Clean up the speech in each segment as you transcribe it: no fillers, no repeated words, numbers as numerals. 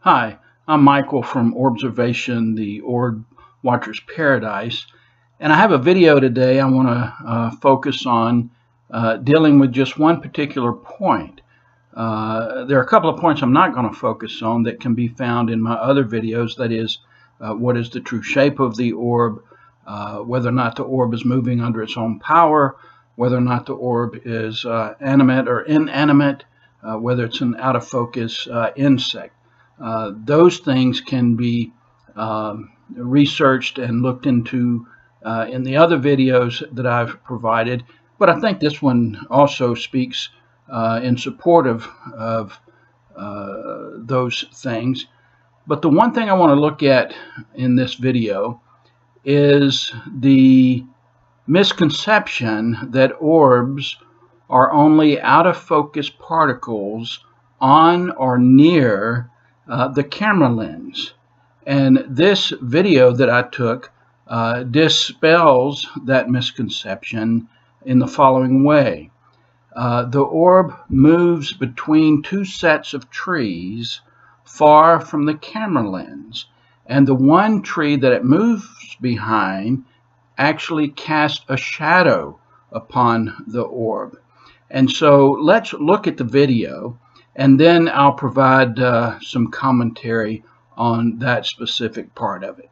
Hi, I'm Michael from Orbservation, the Orb Watcher's Paradise, and I have a video today I want to focus on dealing with just one particular point. There are a couple of points I'm not going to focus on that can be found in my other videos, that is, what is the true shape of the orb, whether or not the orb is moving under its own power, whether or not the orb is animate or inanimate, whether it's an out-of-focus insect. Those things can be researched and looked into in the other videos that I've provided, but I think this one also speaks in support of those things. But the one thing I want to look at in this video is the misconception that orbs are only out-of-focus particles on or near the camera lens. And this video that I took dispels that misconception in the following way. The orb moves between two sets of trees far from the camera lens, and the one tree that it moves behind actually casts a shadow upon the orb. And so let's look at the video, and then I'll provide some commentary on that specific part of it.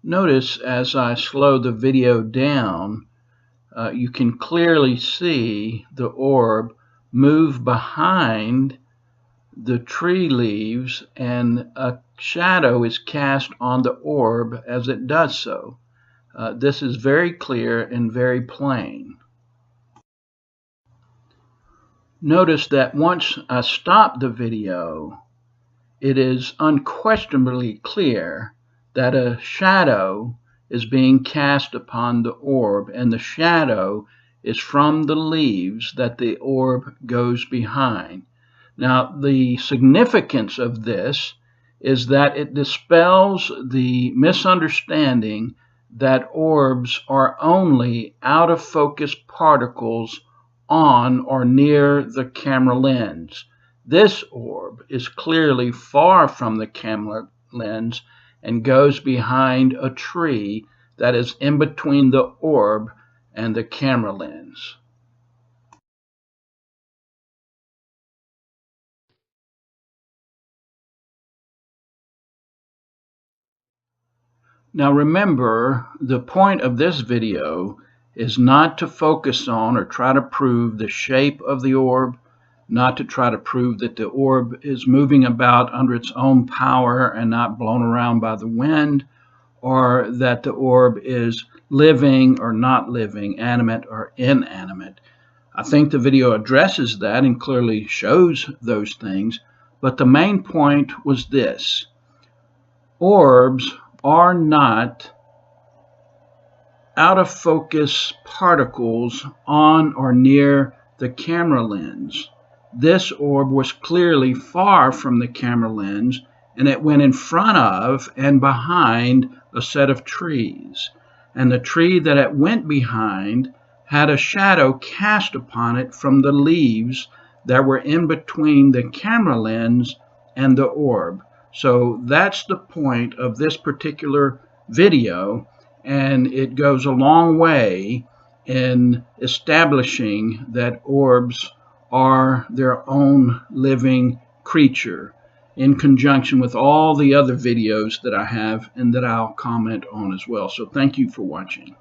Notice as I slow the video down, you can clearly see the orb move behind the tree leaves, and a shadow is cast on the orb as it does so. This is very clear and very plain. Notice that once I stop the video, it is unquestionably clear that a shadow is being cast upon the orb, and the shadow is from the leaves that the orb goes behind. Now, the significance of this is that it dispels the misunderstanding that orbs are only out-of-focus particles on or near the camera lens. This orb is clearly far from the camera lens and goes behind a tree that is in between the orb and the camera lens. Now remember, the point of this video is not to focus on or try to prove the shape of the orb, not to try to prove that the orb is moving about under its own power and not blown around by the wind, or that the orb is living or not living, animate or inanimate. I think the video addresses that and clearly shows those things, but the main point was this: orbs are not out-of-focus particles on or near the camera lens. This orb was clearly far from the camera lens, and it went in front of and behind a set of trees. And the tree that it went behind had a shadow cast upon it from the leaves that were in between the camera lens and the orb. So that's the point of this particular video, and it goes a long way in establishing that orbs are their own living creature, in conjunction with all the other videos that I have and that I'll comment on as well. So thank you for watching.